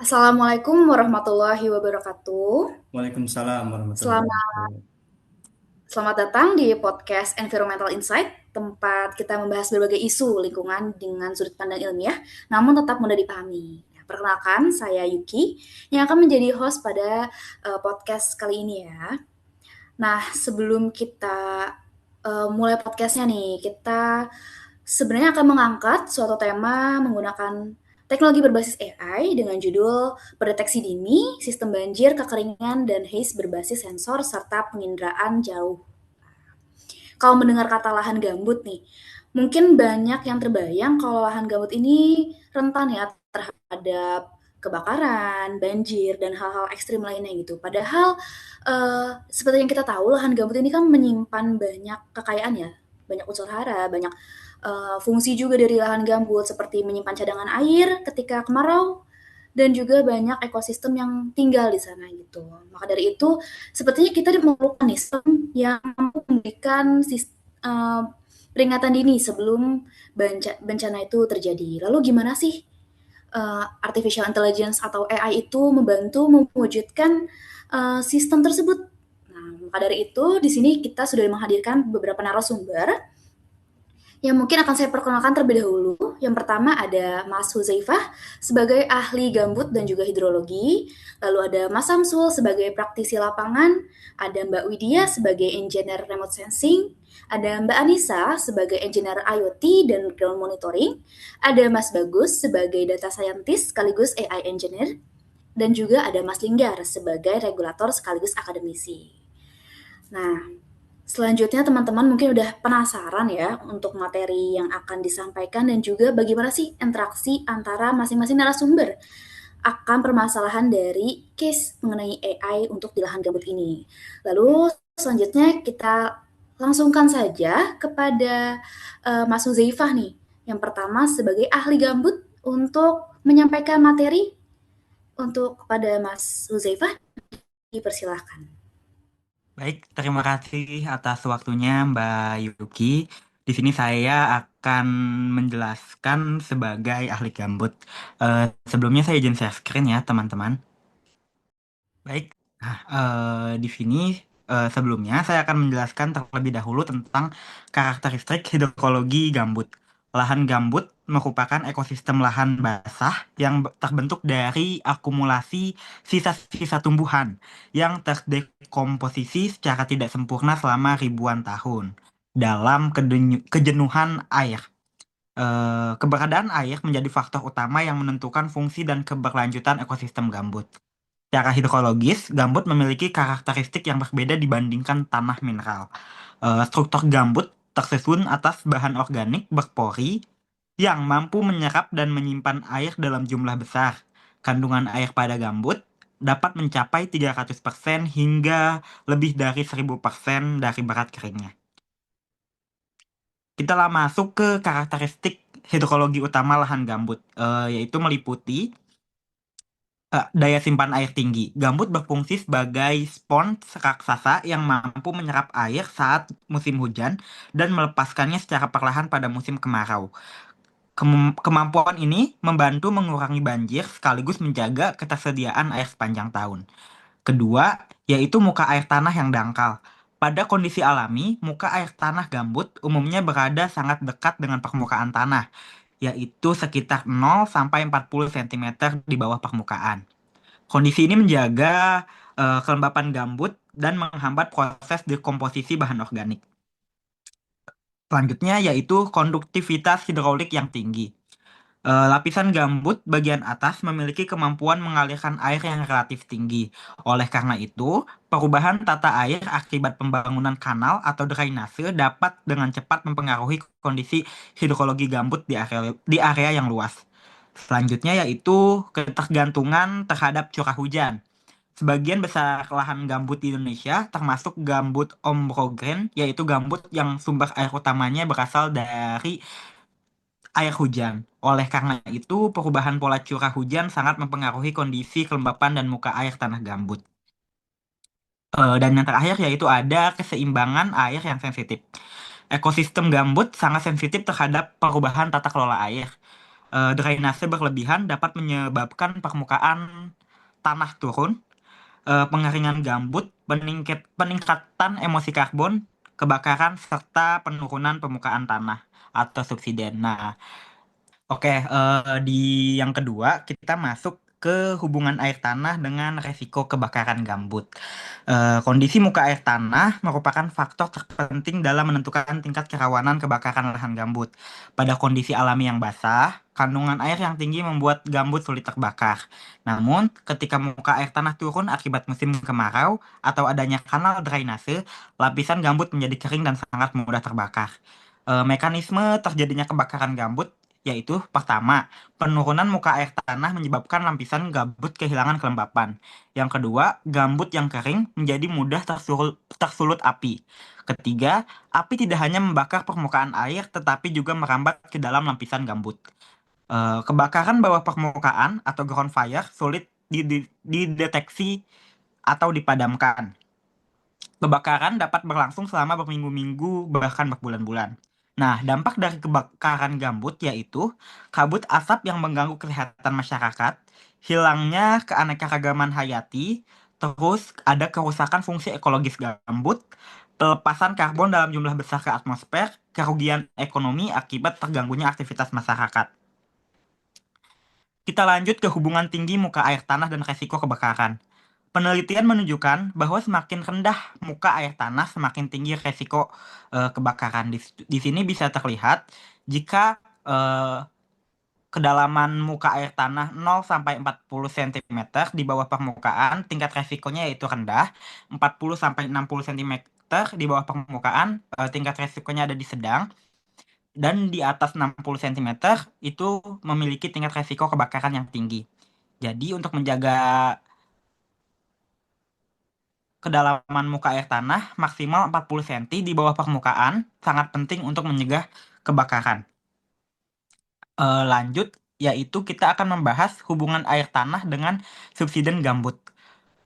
Assalamualaikum warahmatullahi wabarakatuh. Waalaikumsalam warahmatullahi Selamat, wabarakatuh. selamat datang di podcast Environmental Insight, tempat kita membahas berbagai isu lingkungan dengan sudut pandang ilmiah, namun tetap mudah dipahami. Nah, perkenalkan, saya Yuki, yang akan menjadi host pada podcast kali ini ya. Nah, sebelum kita mulai podcastnya nih, kita sebenarnya akan mengangkat suatu tema menggunakan teknologi berbasis AI dengan judul Pendeteksi Dini, Sistem Banjir, Kekeringan, dan haze berbasis sensor serta penginderaan jauh. Kalau mendengar kata lahan gambut nih, mungkin banyak yang terbayang kalau lahan gambut ini rentan ya terhadap kebakaran, banjir, dan hal-hal ekstrim lainnya gitu. Padahal seperti yang kita tahu, lahan gambut ini kan menyimpan banyak kekayaan ya, banyak unsur hara, banyak fungsi juga dari lahan gambut seperti menyimpan cadangan air ketika kemarau dan juga banyak ekosistem yang tinggal di sana gitu. Maka dari itu, sepertinya kita memerlukan nih sistem yang mampu memberikan peringatan dini sebelum bencana itu terjadi. Lalu gimana sih artificial intelligence atau AI itu membantu mewujudkan sistem tersebut? Nah, maka dari itu di sini kita sudah menghadirkan beberapa narasumber yang mungkin akan saya perkenalkan terlebih dahulu. Yang pertama ada Mas Huzaifah sebagai ahli gambut dan juga hidrologi. Lalu ada Mas Samsul sebagai praktisi lapangan. Ada Mbak Widya sebagai engineer remote sensing. Ada Mbak Anissa sebagai engineer IoT dan ground monitoring. Ada Mas Bagus sebagai data scientist sekaligus AI engineer. Dan juga ada Mas Linggar sebagai regulator sekaligus akademisi. Nah, selanjutnya teman-teman mungkin udah penasaran ya untuk materi yang akan disampaikan dan juga bagaimana sih interaksi antara masing-masing narasumber akan permasalahan dari case mengenai AI untuk di lahan gambut ini. Lalu selanjutnya kita langsungkan saja kepada Mas Huzaifah nih. Yang pertama sebagai ahli gambut untuk menyampaikan materi untuk kepada Mas Huzaifah dipersilahkan. Baik, terima kasih atas waktunya Mbak Yuki. Di sini saya akan menjelaskan sebagai ahli gambut. Sebelumnya saya izin share screen ya, teman-teman. Baik, di sini sebelumnya saya akan menjelaskan terlebih dahulu tentang karakteristik hidrologi gambut. Lahan gambut merupakan ekosistem lahan basah yang terbentuk dari akumulasi sisa-sisa tumbuhan yang terdekomposisi secara tidak sempurna selama ribuan tahun dalam kejenuhan air. Keberadaan air menjadi faktor utama yang menentukan fungsi dan keberlanjutan ekosistem gambut. Secara hidrologis, gambut memiliki karakteristik yang berbeda dibandingkan tanah mineral. Struktur gambut tersusun atas bahan organik berpori yang mampu menyerap dan menyimpan air dalam jumlah besar. Kandungan air pada gambut dapat mencapai 300% hingga lebih dari 1000% dari berat keringnya. Kita lah masuk ke karakteristik hidrologi utama lahan gambut, yaitu meliputi daya simpan air tinggi. Gambut berfungsi sebagai spons raksasa yang mampu menyerap air saat musim hujan dan melepaskannya secara perlahan pada musim kemarau. Kemampuan ini membantu mengurangi banjir sekaligus menjaga ketersediaan air sepanjang tahun. Kedua, yaitu muka air tanah yang dangkal. Pada kondisi alami, muka air tanah gambut umumnya berada sangat dekat dengan permukaan tanah, yaitu sekitar 0 sampai 40 cm di bawah permukaan. Kondisi ini menjaga kelembapan gambut dan menghambat proses dekomposisi bahan organik. Selanjutnya yaitu konduktivitas hidrolik yang tinggi. Lapisan gambut bagian atas memiliki kemampuan mengalirkan air yang relatif tinggi. Oleh karena itu, perubahan tata air akibat pembangunan kanal atau drainase dapat dengan cepat mempengaruhi kondisi hidrologi gambut di area yang luas. Selanjutnya yaitu ketergantungan terhadap curah hujan. Sebagian besar lahan gambut di Indonesia, termasuk gambut ombrogen, yaitu gambut yang sumber air utamanya berasal dari air hujan. Oleh karena itu, perubahan pola curah hujan sangat mempengaruhi kondisi kelembapan dan muka air tanah gambut. Dan yang terakhir yaitu ada keseimbangan air yang sensitif. Ekosistem gambut sangat sensitif terhadap perubahan tata kelola air. Drainase berlebihan dapat menyebabkan permukaan tanah turun, pengeringan gambut, peningkatan emosi karbon, kebakaran, serta penurunan permukaan tanah atau subsiden. Nah, oke, di yang kedua kita masuk ke hubungan air tanah dengan resiko kebakaran gambut. Kondisi muka air tanah merupakan faktor terpenting dalam menentukan tingkat kerawanan kebakaran lahan gambut. Pada kondisi alami yang basah, kandungan air yang tinggi membuat gambut sulit terbakar. Namun, ketika muka air tanah turun akibat musim kemarau atau adanya kanal drainase, lapisan gambut menjadi kering dan sangat mudah terbakar. Mekanisme terjadinya kebakaran gambut yaitu pertama, penurunan muka air tanah menyebabkan lapisan gambut kehilangan kelembapan. Yang kedua, gambut yang kering menjadi mudah tersulut api. Ketiga, api tidak hanya membakar permukaan air tetapi juga merambat ke dalam lapisan gambut. Kebakaran bawah permukaan atau ground fire sulit dideteksi atau dipadamkan. Kebakaran dapat berlangsung selama berminggu-minggu bahkan berbulan-bulan. Nah, dampak dari kebakaran gambut yaitu kabut asap yang mengganggu kesehatan masyarakat, hilangnya keanekaragaman hayati, terus ada kerusakan fungsi ekologis gambut, pelepasan karbon dalam jumlah besar ke atmosfer, kerugian ekonomi akibat terganggunya aktivitas masyarakat. Kita lanjut ke hubungan tinggi muka air tanah dan resiko kebakaran. Penelitian menunjukkan bahwa semakin rendah muka air tanah, semakin tinggi resiko kebakaran. Di sini bisa terlihat jika kedalaman muka air tanah 0 sampai 40 cm di bawah permukaan, tingkat resikonya yaitu rendah. 40 sampai 60 cm di bawah permukaan, tingkat resikonya ada di sedang. Dan di atas 60 cm itu memiliki tingkat resiko kebakaran yang tinggi. Jadi untuk menjaga kedalaman muka air tanah maksimal 40 cm di bawah permukaan sangat penting untuk mencegah kebakaran. Lanjut, yaitu kita akan membahas hubungan air tanah dengan subsiden gambut.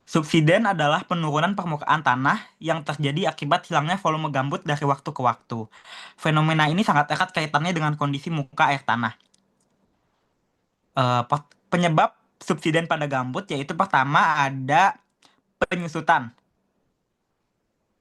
Subsiden adalah penurunan permukaan tanah yang terjadi akibat hilangnya volume gambut dari waktu ke waktu. Fenomena ini sangat erat kaitannya dengan kondisi muka air tanah. Penyebab subsiden pada gambut yaitu pertama ada penyusutan.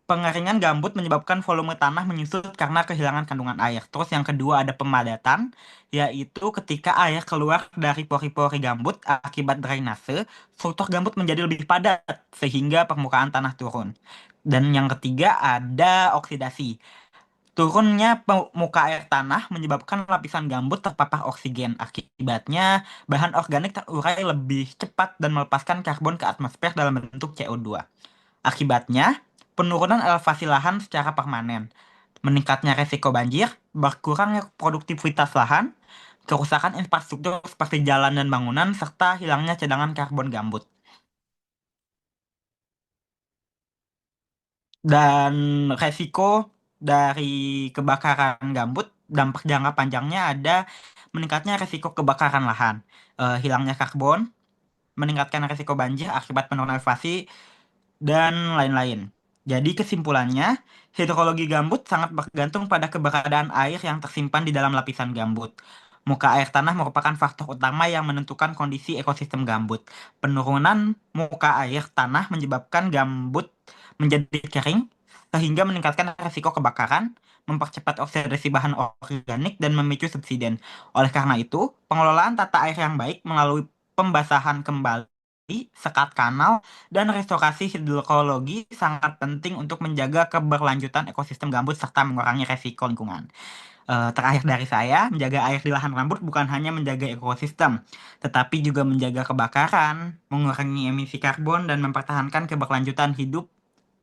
Pengeringan gambut menyebabkan volume tanah menyusut karena kehilangan kandungan air. Terus yang kedua ada pemadatan, yaitu ketika air keluar dari pori-pori gambut akibat drainase, struktur gambut menjadi lebih padat sehingga permukaan tanah turun. Dan yang ketiga ada oksidasi. Turunnya muka air tanah menyebabkan lapisan gambut terpapar oksigen. Akibatnya, bahan organik terurai lebih cepat dan melepaskan karbon ke atmosfer dalam bentuk CO2. Akibatnya, penurunan elevasi lahan secara permanen, meningkatnya resiko banjir, berkurangnya produktivitas lahan, kerusakan infrastruktur seperti jalan dan bangunan, serta hilangnya cadangan karbon gambut. Dan resiko dari kebakaran gambut, dampak jangka panjangnya ada meningkatnya resiko kebakaran lahan, hilangnya karbon, meningkatkan resiko banjir akibat penurunan elevasi, dan lain-lain. Jadi kesimpulannya, hidrologi gambut sangat bergantung pada keberadaan air yang tersimpan di dalam lapisan gambut. Muka air tanah merupakan faktor utama yang menentukan kondisi ekosistem gambut. Penurunan muka air tanah menyebabkan gambut menjadi kering, sehingga meningkatkan risiko kebakaran, mempercepat oksidasi bahan organik, dan memicu subsiden. Oleh karena itu, pengelolaan tata air yang baik melalui pembasahan kembali, sekat kanal, dan restorasi hidrologi sangat penting untuk menjaga keberlanjutan ekosistem gambut serta mengurangi resiko lingkungan. Terakhir dari saya, menjaga air di lahan gambut bukan hanya menjaga ekosistem, tetapi juga menjaga kebakaran, mengurangi emisi karbon, dan mempertahankan keberlanjutan hidup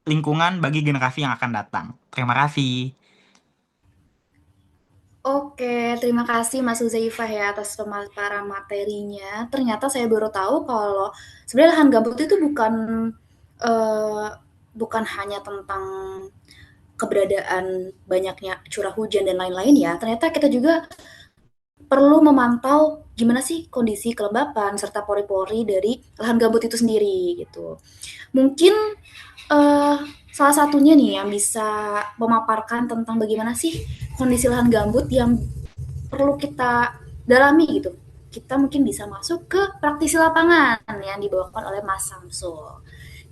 lingkungan bagi generasi yang akan datang. Terima kasih. Oke, terima kasih Mas Uzaifah ya atas pemaparan materinya. Ternyata saya baru tahu kalau sebenarnya lahan gambut itu eh, bukan hanya tentang keberadaan banyaknya curah hujan dan lain-lain ya. Ternyata kita juga perlu memantau gimana sih kondisi kelembapan serta pori-pori dari lahan gambut itu sendiri gitu. Mungkin eh, salah satunya nih yang bisa memaparkan tentang bagaimana sih kondisi lahan gambut yang perlu kita dalami gitu kita mungkin bisa masuk ke praktisi lapangan yang dibawakan oleh Mas Samsul.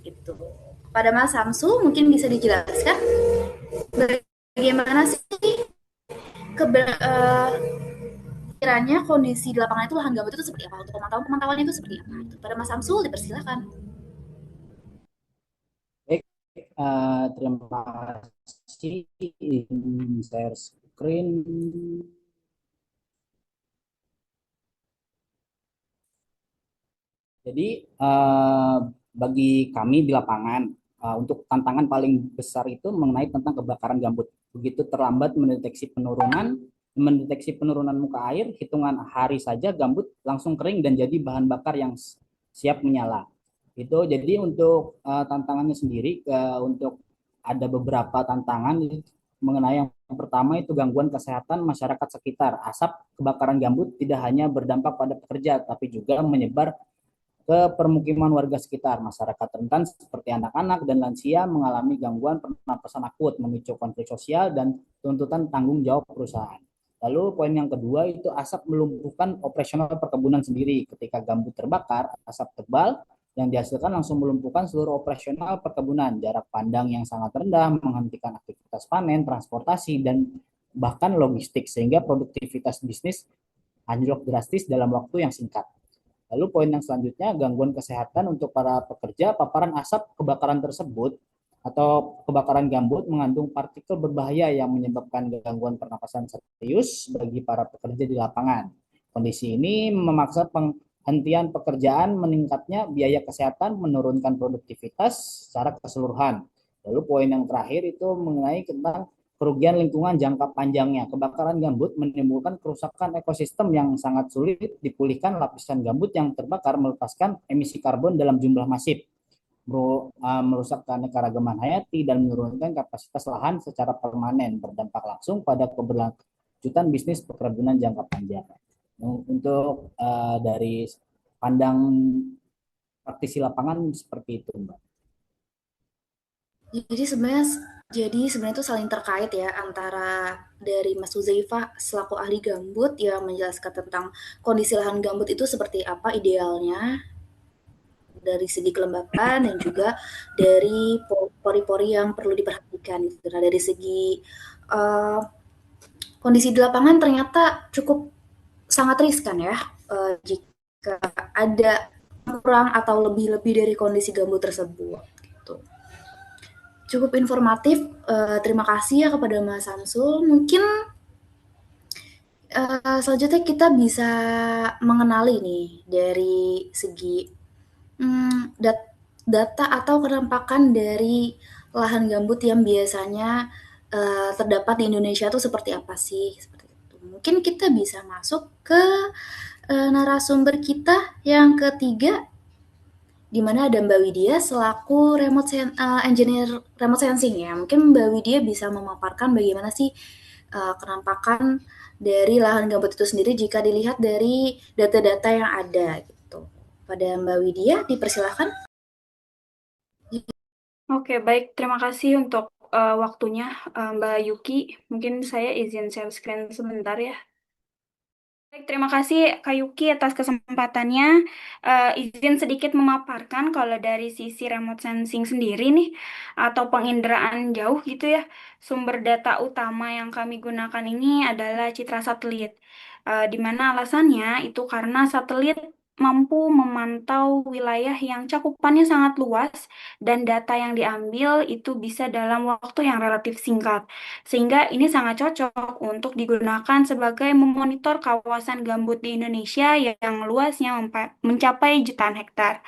Gitu. Pada Mas Samsul mungkin bisa dijelaskan bagaimana sih kiranya kondisi di lapangan itu lahan gambut itu seperti apa? Untuk pemantauannya itu seperti apa? Pada Mas Samsul dipersilakan. Baik, terima kasih. Share screen. Jadi bagi kami di lapangan, untuk tantangan paling besar itu mengenai tentang kebakaran gambut. Begitu terlambat mendeteksi penurunan muka air, hitungan hari saja gambut langsung kering dan jadi bahan bakar yang siap menyala. Itu jadi untuk tantangannya sendiri, untuk ada beberapa tantangan mengenai yang pertama itu gangguan kesehatan masyarakat sekitar. Asap kebakaran gambut tidak hanya berdampak pada pekerja, tapi juga menyebar ke permukiman warga sekitar. Masyarakat rentan seperti anak-anak dan lansia mengalami gangguan pernapasan akut, memicu konflik sosial dan tuntutan tanggung jawab perusahaan. Lalu poin yang kedua itu asap melumpuhkan operasional perkebunan sendiri. Ketika gambut terbakar, asap tebal yang dihasilkan langsung melumpuhkan seluruh operasional perkebunan. Jarak pandang yang sangat rendah menghentikan aktivitas panen, transportasi, dan bahkan logistik, sehingga produktivitas bisnis anjlok drastis dalam waktu yang singkat. Lalu poin yang selanjutnya, gangguan kesehatan untuk para pekerja. Paparan asap kebakaran tersebut atau kebakaran gambut mengandung partikel berbahaya yang menyebabkan gangguan pernapasan serius bagi para pekerja di lapangan. Kondisi ini memaksa penghentian pekerjaan, meningkatnya biaya kesehatan, menurunkan produktivitas secara keseluruhan. Lalu poin yang terakhir itu mengenai tentang kerugian lingkungan jangka panjangnya. Kebakaran gambut menimbulkan kerusakan ekosistem yang sangat sulit dipulihkan. Lapisan gambut yang terbakar melepaskan emisi karbon dalam jumlah masif, merusak keanekaragaman hayati dan menurunkan kapasitas lahan secara permanen, berdampak langsung pada keberlanjutan bisnis perkebunan jangka panjang. Untuk dari pandang praktisi lapangan seperti itu, Mbak. Jadi sebenarnya itu saling terkait ya antara dari Mas Huzaifah selaku ahli gambut yang menjelaskan tentang kondisi lahan gambut itu seperti apa idealnya dari segi kelembapan dan juga dari pori-pori yang perlu diperhatikan gitu. Nah, dari segi uh, kondisi di lapangan ternyata cukup sangat riskan ya jika ada kurang atau lebih-lebih dari kondisi gambut tersebut. Gitu. Cukup informatif. Terima kasih ya kepada Mas Samsul. Mungkin selanjutnya kita bisa mengenali nih dari segi data atau penampakan dari lahan gambut yang biasanya terdapat di Indonesia itu seperti apa sih? Seperti itu. Mungkin kita bisa masuk ke narasumber kita yang ketiga, di mana ada Mbak Widya selaku engineer remote sensing ya. Mungkin Mbak Widya bisa memaparkan bagaimana sih kenampakan dari lahan gambut itu sendiri jika dilihat dari data-data yang ada gitu. Pada Mbak Widya dipersilahkan. Oke, baik. Terima kasih untuk waktunya, Mbak Yuki. Mungkin saya izin share screen sebentar ya. Baik, terima kasih Kak Yuki atas kesempatannya. Izin sedikit memaparkan kalau dari sisi remote sensing sendiri nih, atau penginderaan jauh gitu ya, sumber data utama yang kami gunakan ini adalah citra satelit. Di mana alasannya itu karena satelit mampu memantau wilayah yang cakupannya sangat luas dan data yang diambil itu bisa dalam waktu yang relatif singkat. Sehingga ini sangat cocok untuk digunakan sebagai memonitor kawasan gambut di Indonesia yang luasnya mencapai jutaan hektar.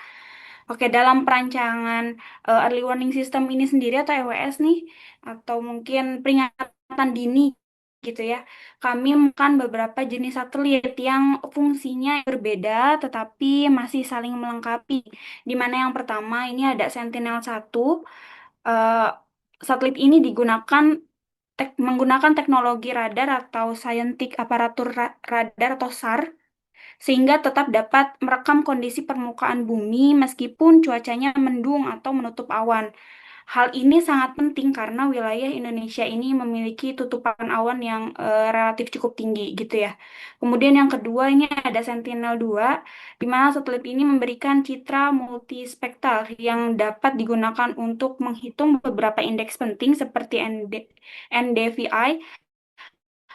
Oke, dalam perancangan Early Warning System ini sendiri atau EWS nih, atau mungkin peringatan dini gitu ya, kami menemukan beberapa jenis satelit yang fungsinya berbeda tetapi masih saling melengkapi. Di mana yang pertama ini ada Sentinel-1. Eh, Satelit ini menggunakan teknologi radar atau Scientific Aparatur Radar atau SAR, sehingga tetap dapat merekam kondisi permukaan bumi meskipun cuacanya mendung atau menutup awan. Hal ini sangat penting karena wilayah Indonesia ini memiliki tutupan awan yang relatif cukup tinggi gitu ya. Kemudian yang kedua ini ada Sentinel-2, di mana satelit ini memberikan citra multispektral yang dapat digunakan untuk menghitung beberapa indeks penting seperti NDVI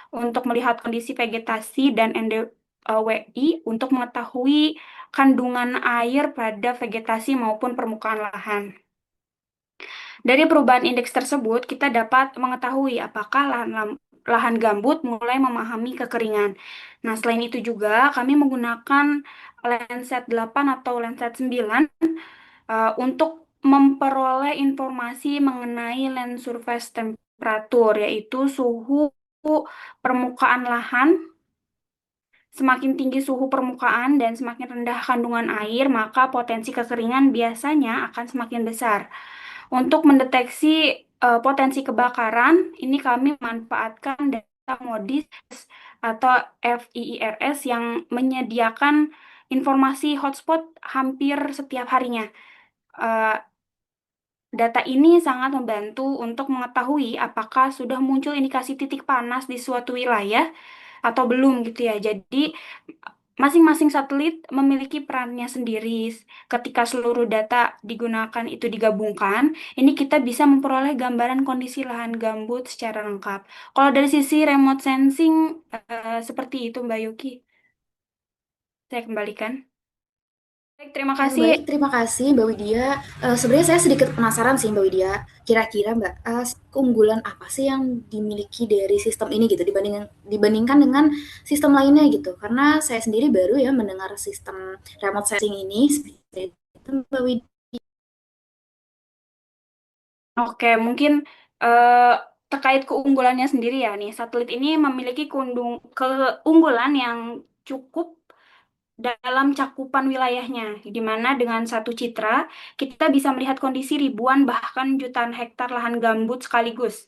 untuk melihat kondisi vegetasi dan NDWI untuk mengetahui kandungan air pada vegetasi maupun permukaan lahan. Dari perubahan indeks tersebut, kita dapat mengetahui apakah lahan gambut mulai memahami kekeringan. Nah, selain itu juga kami menggunakan Landsat 8 atau Landsat 9 untuk memperoleh informasi mengenai land surface temperature, yaitu suhu permukaan lahan. Semakin tinggi suhu permukaan dan semakin rendah kandungan air, maka potensi kekeringan biasanya akan semakin besar. Untuk mendeteksi potensi kebakaran, ini kami manfaatkan data MODIS atau FIIRS yang menyediakan informasi hotspot hampir setiap harinya. Eh, Data ini sangat membantu untuk mengetahui apakah sudah muncul indikasi titik panas di suatu wilayah atau belum gitu ya. Jadi masing-masing satelit memiliki perannya sendiri. Ketika seluruh data digunakan itu digabungkan, ini kita bisa memperoleh gambaran kondisi lahan gambut secara lengkap. Kalau dari sisi remote sensing, seperti itu Mbak Yuki. Saya kembalikan. Baik, terima kasih. Baik, terima kasih Mbak Widya. Sebenarnya saya sedikit penasaran sih Mbak Widya. Kira-kira Mbak, keunggulan apa sih yang dimiliki dari sistem ini gitu dibandingkan dengan sistem lainnya gitu? Karena saya sendiri baru ya mendengar sistem remote sensing ini. Seperti itu Mbak Widya. Oke, mungkin eh, terkait keunggulannya sendiri ya nih, satelit ini memiliki keunggulan yang cukup dalam cakupan wilayahnya, di mana dengan satu citra kita bisa melihat kondisi ribuan bahkan jutaan hektar lahan gambut sekaligus.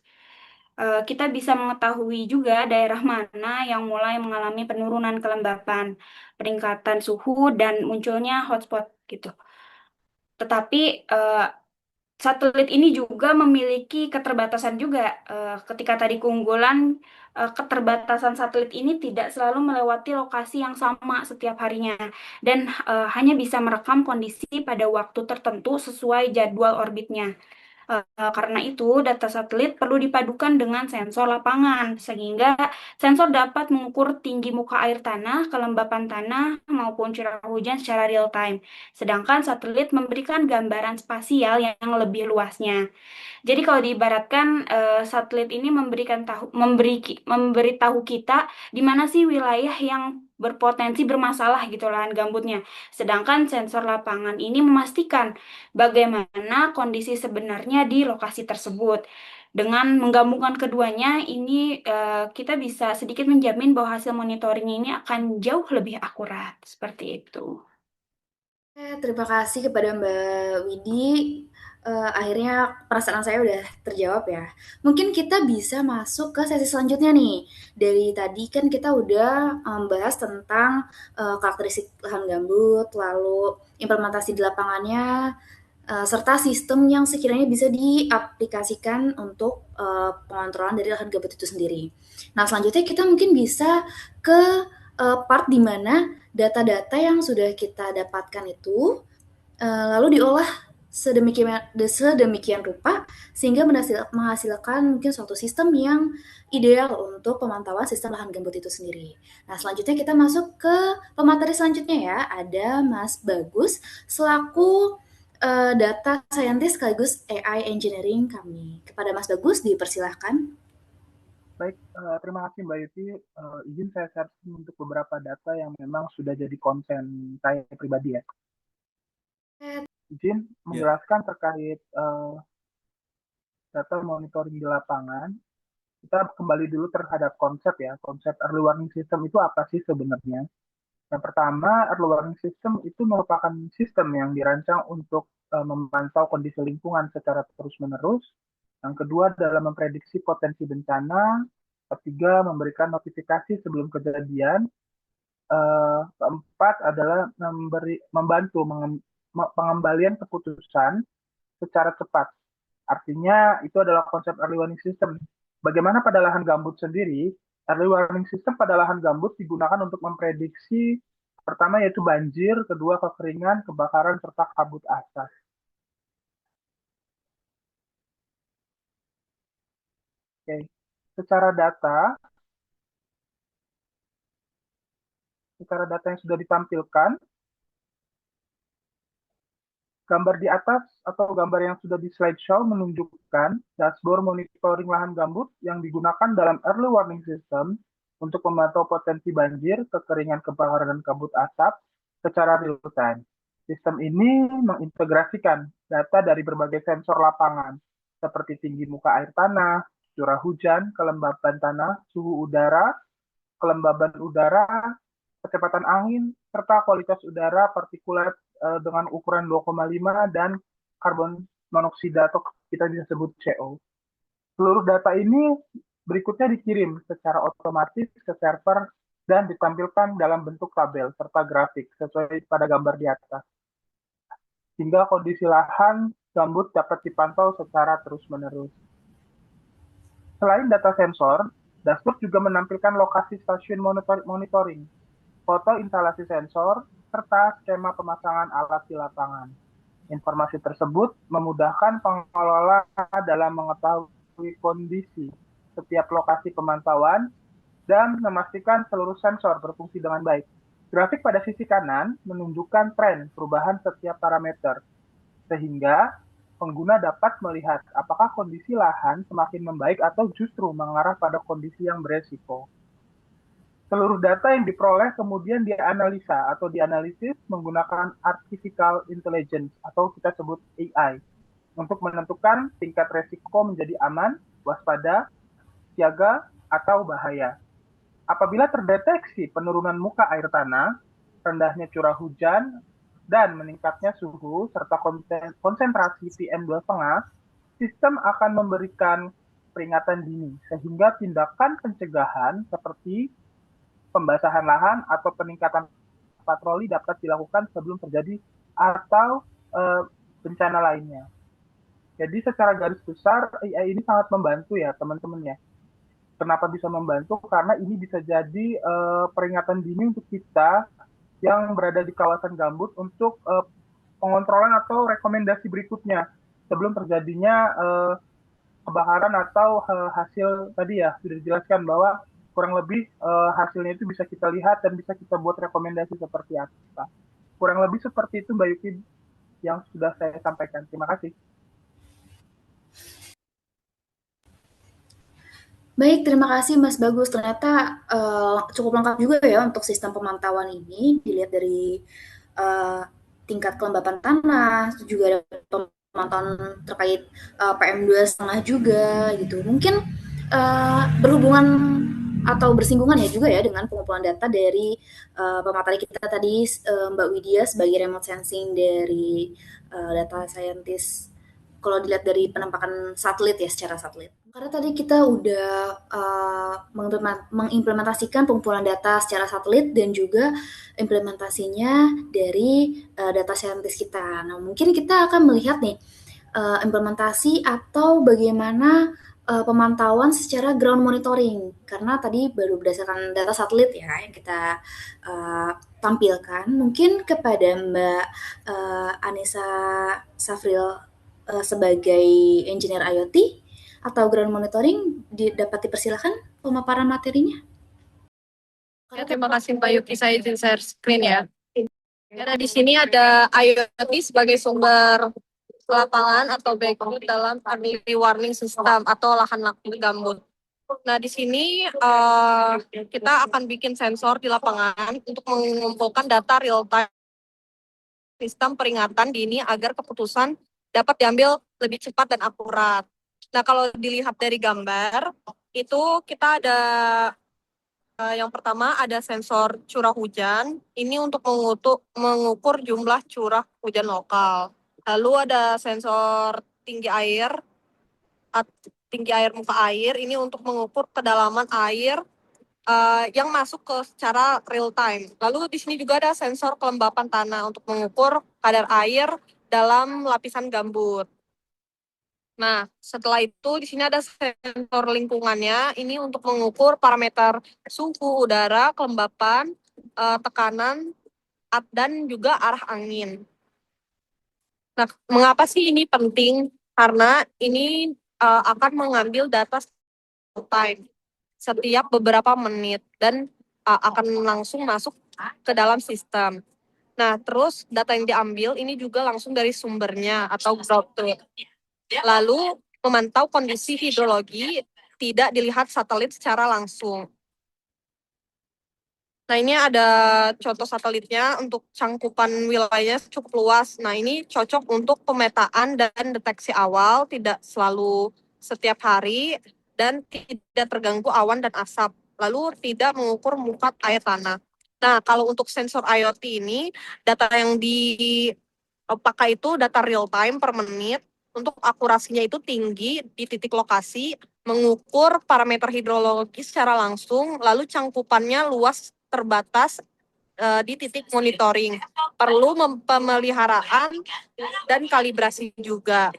Kita bisa mengetahui juga daerah mana yang mulai mengalami penurunan kelembapan, peningkatan suhu, dan munculnya hotspot gitu. Tetapi satelit ini juga memiliki keterbatasan juga. Ketika tadi keunggulan, keterbatasan satelit ini tidak selalu melewati lokasi yang sama setiap harinya dan hanya bisa merekam kondisi pada waktu tertentu sesuai jadwal orbitnya. Karena itu, data satelit perlu dipadukan dengan sensor lapangan, sehingga sensor dapat mengukur tinggi muka air tanah, kelembapan tanah, maupun curah hujan secara real time. Sedangkan satelit memberikan gambaran spasial yang lebih luasnya. Jadi kalau diibaratkan satelit ini memberitahu kita di mana sih wilayah yang berpotensi bermasalah gitu lahan gambutnya. Sedangkan sensor lapangan ini memastikan bagaimana kondisi sebenarnya di lokasi tersebut. Dengan menggabungkan keduanya, ini kita bisa sedikit menjamin bahwa hasil monitoring ini akan jauh lebih akurat. Seperti itu. Terima kasih kepada Mbak Widi. Akhirnya perasaan saya udah terjawab ya. Mungkin kita bisa masuk ke sesi selanjutnya nih. Dari tadi kan kita udah bahas tentang karakteristik lahan gambut, lalu implementasi di lapangannya, serta sistem yang sekiranya bisa diaplikasikan untuk pengontrolan dari lahan gambut itu sendiri. Nah, selanjutnya kita mungkin bisa ke part di mana data-data yang sudah kita dapatkan itu lalu diolah sedemikian rupa sehingga menghasilkan mungkin suatu sistem yang ideal untuk pemantauan sistem lahan gambut itu sendiri. Nah, selanjutnya kita masuk ke pemateri selanjutnya ya. Ada Mas Bagus selaku data scientist sekaligus AI engineering kami. Kepada Mas Bagus dipersilahkan. Baik, terima kasih Mbak Yuti. Izin saya sharing untuk beberapa data yang memang sudah jadi konten saya pribadi ya. Izin menjelaskan terkait data monitoring di lapangan. Kita kembali dulu terhadap konsep ya. Konsep early warning system itu apa sih sebenarnya? Yang pertama, early warning system itu merupakan sistem yang dirancang untuk memantau kondisi lingkungan secara terus-menerus. Yang kedua adalah memprediksi potensi bencana. Ketiga, memberikan notifikasi sebelum kejadian. Keempat adalah membantu pengembalian keputusan secara cepat Artinya itu adalah konsep early warning system. Bagaimana pada lahan gambut sendiri, early warning system pada lahan gambut digunakan untuk memprediksi pertama yaitu banjir, kedua kekeringan, kebakaran, serta kabut asap. Oke. Secara data yang sudah ditampilkan, gambar di atas atau gambar yang sudah di slideshow menunjukkan dashboard monitoring lahan gambut yang digunakan dalam early warning system untuk memantau potensi banjir, kekeringan, kebakaran, dan kabut asap secara real time. Sistem ini mengintegrasikan data dari berbagai sensor lapangan, seperti tinggi muka air tanah, curah hujan, kelembaban tanah, suhu udara, kelembaban udara, kecepatan angin, serta kualitas udara partikulat dengan ukuran 2,5 dan karbon monoksida atau kita bisa sebut CO. Seluruh data ini berikutnya dikirim secara otomatis ke server dan ditampilkan dalam bentuk tabel serta grafik sesuai pada gambar di atas. Sehingga kondisi lahan gambut dapat dipantau secara terus-menerus. Selain data sensor, dashboard juga menampilkan lokasi stasiun monitoring, foto instalasi sensor, serta skema pemasangan alat di lapangan. Informasi tersebut memudahkan pengelola dalam mengetahui kondisi setiap lokasi pemantauan dan memastikan seluruh sensor berfungsi dengan baik. Grafik pada sisi kanan menunjukkan tren perubahan setiap parameter, sehingga pengguna dapat melihat apakah kondisi lahan semakin membaik atau justru mengarah pada kondisi yang beresiko. Seluruh data yang diperoleh kemudian dianalisa atau dianalisis menggunakan artificial intelligence atau kita sebut AI untuk menentukan tingkat resiko menjadi aman, waspada, siaga, atau bahaya. Apabila terdeteksi penurunan muka air tanah, rendahnya curah hujan, dan meningkatnya suhu serta konsentrasi PM2,5, sistem akan memberikan peringatan dini sehingga tindakan pencegahan seperti pembasahan lahan atau peningkatan patroli dapat dilakukan sebelum terjadi atau bencana lainnya. Jadi secara garis besar AI ini sangat membantu ya teman-teman ya. Kenapa bisa membantu? Karena ini bisa jadi peringatan dini untuk kita yang berada di kawasan gambut untuk pengontrolan atau rekomendasi berikutnya sebelum terjadinya kebakaran atau hasil tadi ya sudah dijelaskan bahwa kurang lebih hasilnya itu bisa kita lihat dan bisa kita buat rekomendasi seperti apa. Kurang lebih seperti itu Mbak Yuki yang sudah saya sampaikan. Terima kasih. Baik, terima kasih Mas Bagus. Ternyata cukup lengkap juga ya untuk sistem pemantauan ini. Dilihat dari tingkat kelembapan tanah, juga ada pemantauan terkait PM2,5 juga gitu. Mungkin berhubungan atau bersinggungan ya juga ya dengan pengumpulan data dari pemateri kita tadi Mbak Widya sebagai remote sensing dari data scientist kalau dilihat dari penampakan satelit ya secara satelit. Karena tadi kita udah mengimplementasikan pengumpulan data secara satelit dan juga implementasinya dari data scientist kita. Nah mungkin kita akan melihat nih implementasi atau bagaimana pemantauan secara ground monitoring karena tadi baru berdasarkan data satelit ya yang kita tampilkan. Mungkin kepada Mbak Anissa Safril sebagai engineer IoT atau ground monitoring dapat dipersilakan pemaparan materinya. Ya, terima kasih Mbak Yuki, saya izin share screen ya. Karena di sini ada IoT sebagai sumber lapangan atau background dalam early warning system atau lahan gambut. Nah, di sini kita akan bikin sensor di lapangan untuk mengumpulkan data real time sistem peringatan dini agar keputusan dapat diambil lebih cepat dan akurat. Nah, kalau dilihat dari gambar, itu kita ada yang pertama ada sensor curah hujan. Ini untuk mengukur jumlah curah hujan lokal. Lalu ada sensor tinggi air muka air. Ini untuk mengukur kedalaman air yang masuk ke secara real time. Lalu di sini juga ada sensor kelembapan tanah untuk mengukur kadar air dalam lapisan gambut. Nah, setelah itu di sini ada sensor lingkungannya. Ini untuk mengukur parameter suhu udara, kelembapan, tekanan, dan juga arah angin. Nah, mengapa sih ini penting? Karena ini akan mengambil data time setiap beberapa menit dan akan langsung masuk ke dalam sistem. Nah, terus data yang diambil ini juga langsung dari sumbernya atau ground truth. Lalu memantau kondisi hidrologi tidak dilihat satelit secara langsung. Nah, ini ada contoh satelitnya untuk cangkupan wilayahnya cukup luas. Nah, ini cocok untuk pemetaan dan deteksi awal, tidak selalu setiap hari, dan tidak terganggu awan dan asap. Lalu tidak mengukur muka air tanah. Nah, kalau untuk sensor IoT ini, data yang dipakai itu data real time per menit. Untuk akurasinya itu tinggi di titik lokasi, mengukur parameter hidrologi secara langsung, lalu cangkupannya luas terbatas di titik monitoring. Perlu pemeliharaan dan kalibrasi juga.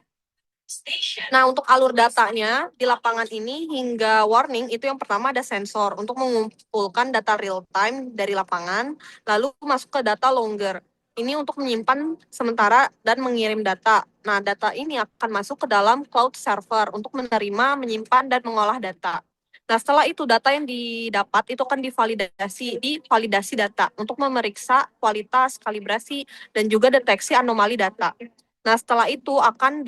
Nah, untuk alur datanya di lapangan ini hingga warning itu yang pertama ada sensor untuk mengumpulkan data real time dari lapangan, lalu masuk ke data logger. Ini untuk menyimpan sementara dan mengirim data. Nah, data ini akan masuk ke dalam cloud server untuk menerima, menyimpan, dan mengolah data. Nah, setelah itu data yang didapat itu akan divalidasi data untuk memeriksa kualitas, kalibrasi, dan juga deteksi anomali data. Nah, setelah itu akan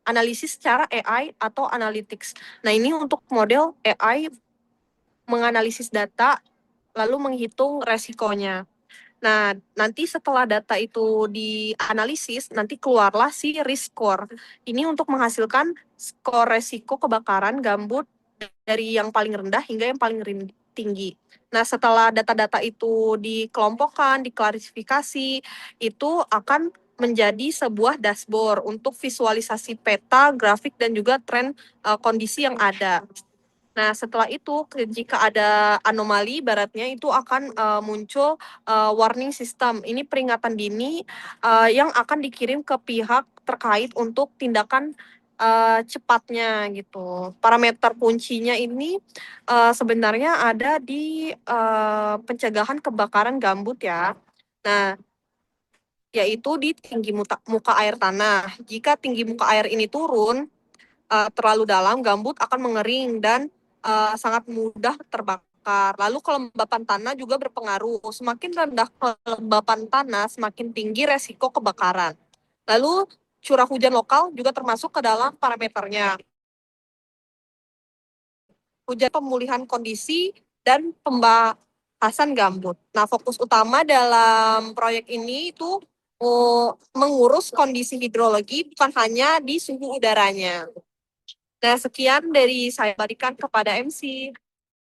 analisis secara AI atau analytics. Nah, ini untuk model AI menganalisis data lalu menghitung resikonya. Nah, nanti setelah data itu dianalisis, nanti keluarlah si risk score. Ini untuk menghasilkan skor resiko kebakaran gambut dari yang paling rendah hingga yang paling tinggi. Nah, setelah data-data itu dikelompokkan, diklasifikasi, itu akan menjadi sebuah dashboard untuk visualisasi peta, grafik, dan juga tren kondisi yang ada. Nah, setelah itu, jika ada anomali, baratnya itu akan muncul warning system. Ini peringatan dini yang akan dikirim ke pihak terkait untuk tindakan cepatnya gitu. Parameter kuncinya ini sebenarnya ada di pencegahan kebakaran gambut ya. Nah, yaitu di tinggi muka air tanah. Jika tinggi muka air ini turun terlalu dalam, gambut akan mengering dan sangat mudah terbakar. Lalu kelembapan tanah juga berpengaruh. Semakin rendah kelembapan tanah, semakin tinggi resiko kebakaran. Lalu curah hujan lokal juga termasuk ke dalam parameternya. Hujan pemulihan kondisi dan pembahasan gambut. Nah, fokus utama dalam proyek ini itu mengurus kondisi hidrologi bukan hanya di suhu udaranya. Nah, sekian dari saya berikan kepada MC.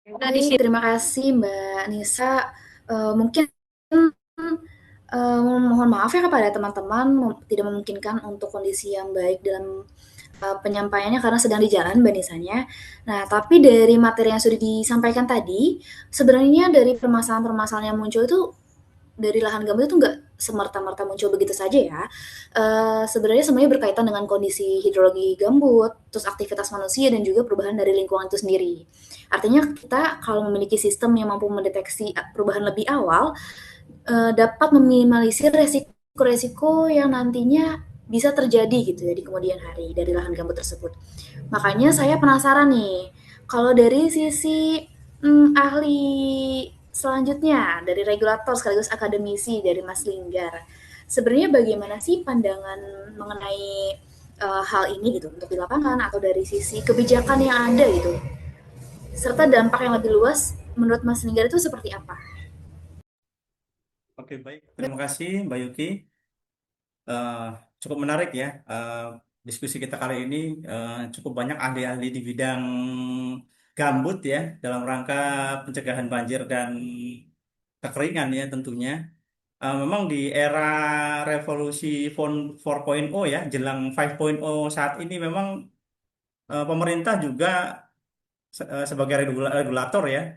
Nah, di Baik, sini terima kasih Mbak Nisa. Mungkin mohon maaf ya kepada teman-teman tidak memungkinkan untuk kondisi yang baik dalam penyampaiannya karena sedang di jalan Mbak Nisanya. Nah, tapi dari materi yang sudah disampaikan tadi, sebenarnya dari permasalahan-permasalahan yang muncul itu dari lahan gambut itu nggak semerta-merta muncul begitu saja ya. Sebenarnya berkaitan dengan kondisi hidrologi gambut, terus aktivitas manusia dan juga perubahan dari lingkungan itu sendiri. Artinya kita kalau memiliki sistem yang mampu mendeteksi perubahan lebih awal, dapat meminimalisir resiko-resiko yang nantinya bisa terjadi gitu ya di kemudian hari dari lahan gambut tersebut. Makanya saya penasaran nih, kalau dari sisi ahli selanjutnya, dari regulator sekaligus akademisi dari Mas Linggar, sebenarnya bagaimana sih pandangan mengenai hal ini gitu untuk di lapangan atau dari sisi kebijakan yang ada gitu, serta dampak yang lebih luas menurut Mas Linggar itu seperti apa? Oke, baik. Terima kasih, Mbak Yuki. Eh, Cukup menarik ya. Diskusi kita kali ini cukup banyak ahli-ahli di bidang gambut ya, dalam rangka pencegahan banjir dan kekeringan ya tentunya. Memang di era revolusi 4.0 ya, jelang 5.0 saat ini memang pemerintah juga sebagai regulator ya,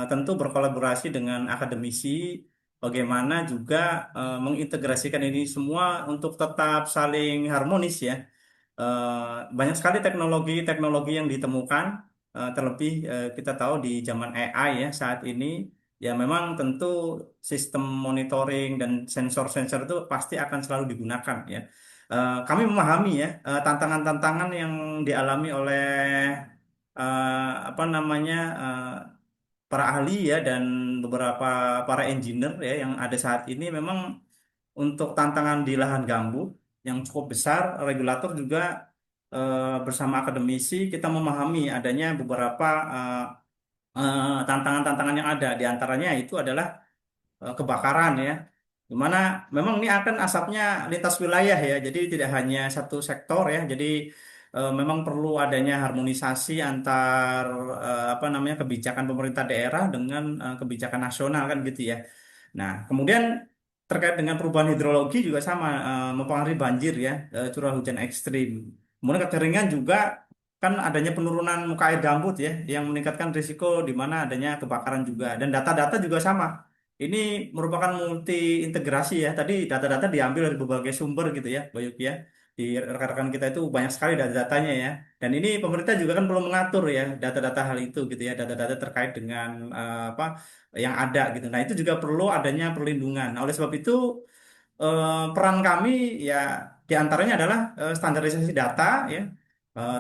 tentu berkolaborasi dengan akademisi, bagaimana juga mengintegrasikan ini semua untuk tetap saling harmonis ya. banyak sekali teknologi-teknologi yang ditemukan, terlebih kita tahu di zaman AI ya saat ini, ya memang tentu sistem monitoring dan sensor-sensor itu pasti akan selalu digunakan ya. Kami memahami ya tantangan-tantangan yang dialami oleh apa namanya para ahli ya dan beberapa para engineer ya yang ada saat ini memang untuk tantangan di lahan gambut yang cukup besar, regulator juga bersama akademisi kita memahami adanya beberapa tantangan-tantangan yang ada. Di antaranya itu adalah kebakaran ya. Dimana memang ini akan asapnya lintas wilayah ya, jadi tidak hanya satu sektor ya. Jadi memang perlu adanya harmonisasi antar apa namanya kebijakan pemerintah daerah dengan kebijakan nasional kan gitu ya. Nah, kemudian terkait dengan perubahan hidrologi juga sama mempengaruhi banjir ya, curah hujan ekstrim. Kemudian kekeringan juga kan adanya penurunan muka air gambut ya, yang meningkatkan risiko di mana adanya kebakaran juga. Dan data-data juga sama. Ini merupakan multi integrasi ya. Tadi data-data diambil dari berbagai sumber gitu ya, Mbak Yuki ya. Di rekan-rekan kita itu banyak sekali data-datanya ya. Dan ini pemerintah juga kan perlu mengatur ya data-data hal itu gitu ya, data-data terkait dengan apa yang ada gitu. Nah, itu juga perlu adanya perlindungan. Nah, oleh sebab itu peran kami ya diantaranya adalah standarisasi data ya,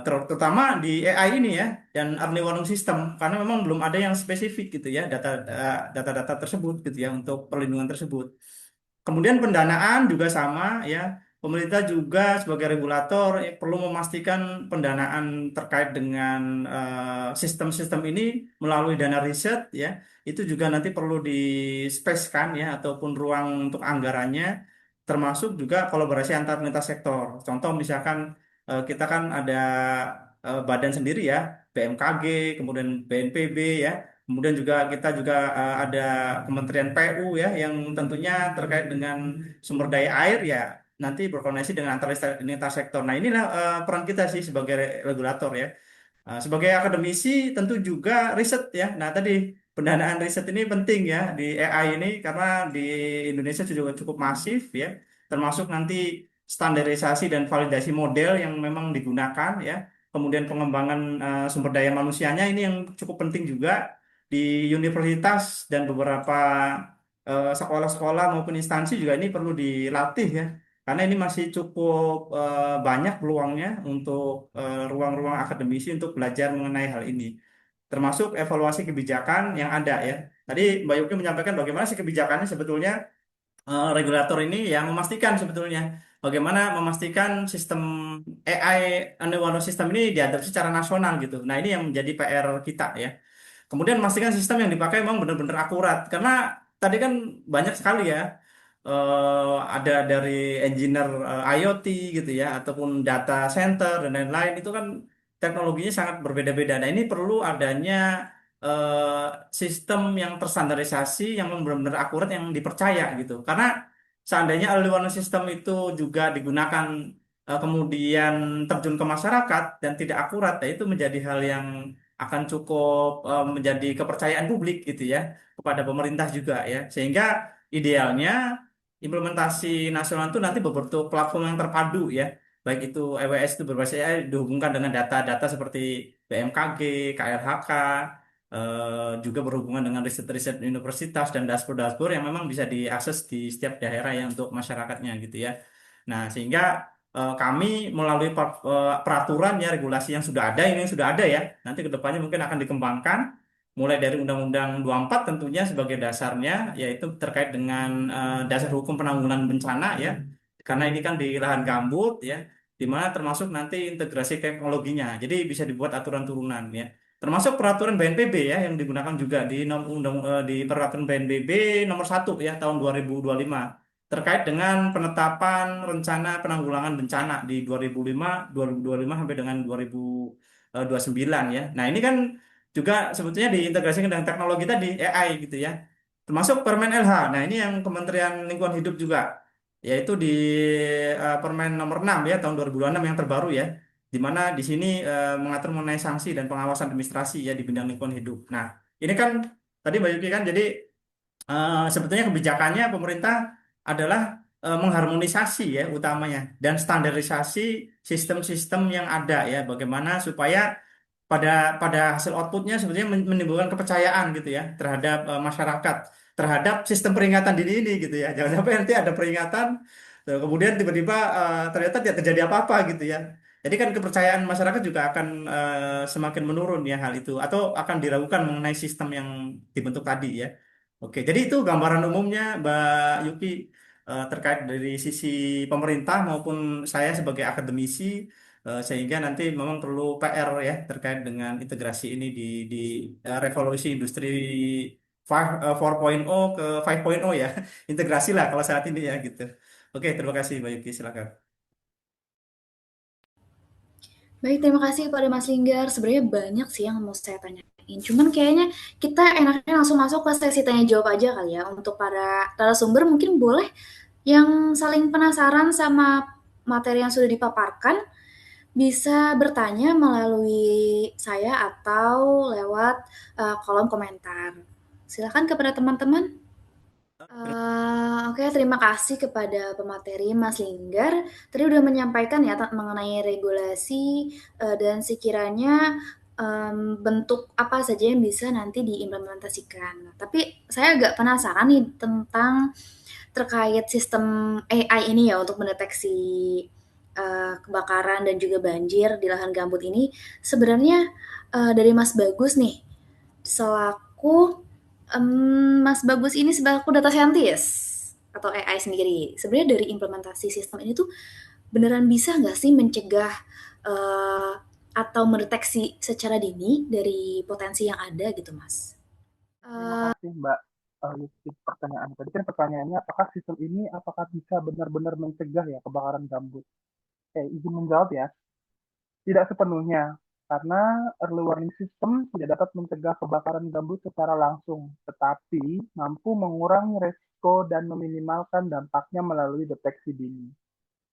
terutama di AI ini ya dan early warning system karena memang belum ada yang spesifik gitu ya data-data tersebut gitu ya untuk perlindungan tersebut. Kemudian pendanaan juga sama ya. Pemerintah juga sebagai regulator perlu memastikan pendanaan terkait dengan sistem-sistem ini melalui dana riset ya. Itu juga nanti perlu di-spacekan ya ataupun ruang untuk anggarannya termasuk juga kolaborasi antar lintas sektor. Contoh misalkan kita kan ada badan sendiri ya, BMKG, kemudian BNPB ya. Kemudian juga kita juga ada Kementerian PU ya yang tentunya terkait dengan sumber daya air ya nanti berkoordinasi dengan antar lintas sektor. Nah inilah peran kita sih sebagai regulator ya. Sebagai akademisi tentu juga riset ya. Nah tadi pendanaan riset ini penting ya di AI ini karena di Indonesia juga cukup masif ya. Termasuk nanti standarisasi dan validasi model yang memang digunakan ya. Kemudian pengembangan sumber daya manusianya ini yang cukup penting juga di universitas dan beberapa sekolah-sekolah maupun instansi juga ini perlu dilatih ya karena ini masih cukup banyak peluangnya untuk ruang-ruang akademisi untuk belajar mengenai hal ini termasuk evaluasi kebijakan yang ada ya. Tadi Mbak Yuki menyampaikan bagaimana sih kebijakannya sebetulnya regulator ini yang memastikan sebetulnya bagaimana memastikan sistem AI underwater system ini diadopsi secara nasional gitu. Nah, ini yang menjadi PR kita ya. Kemudian memastikan sistem yang dipakai memang benar-benar akurat karena tadi kan banyak sekali ya ada dari engineer IoT gitu ya ataupun data center dan lain-lain itu kan teknologinya sangat berbeda-beda. Nah, ini perlu adanya sistem yang terstandarisasi yang benar-benar akurat yang dipercaya gitu. Karena seandainya early warning system itu juga digunakan kemudian terjun ke masyarakat dan tidak akurat, ya itu menjadi hal yang akan cukup menjadi kepercayaan publik gitu ya kepada pemerintah juga ya. Sehingga idealnya implementasi nasional itu nanti berbentuk platform yang terpadu ya. Baik itu EWS itu berbasis AI dihubungkan dengan data-data seperti BMKG, KLHK, juga berhubungan dengan riset-riset universitas dan dashboard-dashboard yang memang bisa diakses di setiap daerah ya untuk masyarakatnya gitu ya. Nah, sehingga kami melalui peraturan ya regulasi yang sudah ada ini yang sudah ada ya. Nanti kedepannya mungkin akan dikembangkan mulai dari Undang-Undang 24 tentunya sebagai dasarnya yaitu terkait dengan dasar hukum penanggulangan bencana ya. Karena ini kan di lahan gambut ya di mana termasuk nanti integrasi teknologinya. Jadi bisa dibuat aturan turunan ya. Termasuk peraturan BNPB ya yang digunakan juga di di peraturan BNPB nomor 1 ya tahun 2025 terkait dengan penetapan rencana penanggulangan bencana di 2005 sampai dengan 2029 ya. Nah, ini kan juga sebetulnya diintegrasikan dengan teknologi tadi AI gitu ya. Termasuk Permen LH. Nah, ini yang Kementerian Lingkungan Hidup juga yaitu di Permen nomor 6 ya tahun 2026 yang terbaru ya di mana di sini mengatur mengenai sanksi dan pengawasan administrasi ya di bidang lingkungan hidup. Nah, ini kan tadi Mbak Yuki kan jadi sebetulnya kebijakannya pemerintah adalah mengharmonisasi ya utamanya dan standarisasi sistem-sistem yang ada ya, bagaimana supaya pada pada hasil outputnya sebenarnya menimbulkan kepercayaan gitu ya terhadap masyarakat terhadap sistem peringatan dini ini gitu ya. Jangan sampai nanti ada peringatan kemudian tiba-tiba ternyata tidak terjadi apa-apa gitu ya. Jadi kan kepercayaan masyarakat juga akan semakin menurun ya hal itu, atau akan diragukan mengenai sistem yang dibentuk tadi ya. Oke, jadi itu gambaran umumnya Mbak Yuki, terkait dari sisi pemerintah maupun saya sebagai akademisi, sehingga nanti memang perlu PR ya terkait dengan integrasi ini di revolusi industri 4.0 ke 5.0 ya. Integrasi lah kalau saat ini ya gitu. Oke, terima kasih Mbak Yuki, silakan. Baik, terima kasih kepada Mas Linggar. Sebenarnya banyak sih yang mau saya tanyain. Cuman kayaknya kita enaknya langsung masuk ke sesi tanya jawab aja kali ya. Untuk para narasumber mungkin boleh yang saling penasaran sama materi yang sudah dipaparkan bisa bertanya melalui saya atau lewat kolom komentar. Silakan kepada teman-teman. Oke, terima kasih kepada pemateri Mas Linggar. Tadi udah menyampaikan ya mengenai regulasi dan sekiranya bentuk apa saja yang bisa nanti diimplementasikan. Nah, tapi saya agak penasaran nih tentang terkait sistem AI ini ya untuk mendeteksi kebakaran dan juga banjir di lahan gambut ini. Sebenarnya dari Mas Bagus nih, selaku Mas Bagus ini sebagai data scientist atau AI sendiri, sebenarnya dari implementasi sistem ini tuh beneran bisa nggak sih mencegah atau mendeteksi secara dini dari potensi yang ada gitu, Mas? Terima kasih Mbak Yuki pertanyaan. Tadi kan pertanyaannya apakah sistem ini bisa benar-benar mencegah ya kebakaran gambut? Izin menjawab ya. Tidak sepenuhnya, karena early warning system tidak dapat mencegah kebakaran gambut secara langsung, tetapi mampu mengurangi resiko dan meminimalkan dampaknya melalui deteksi dini.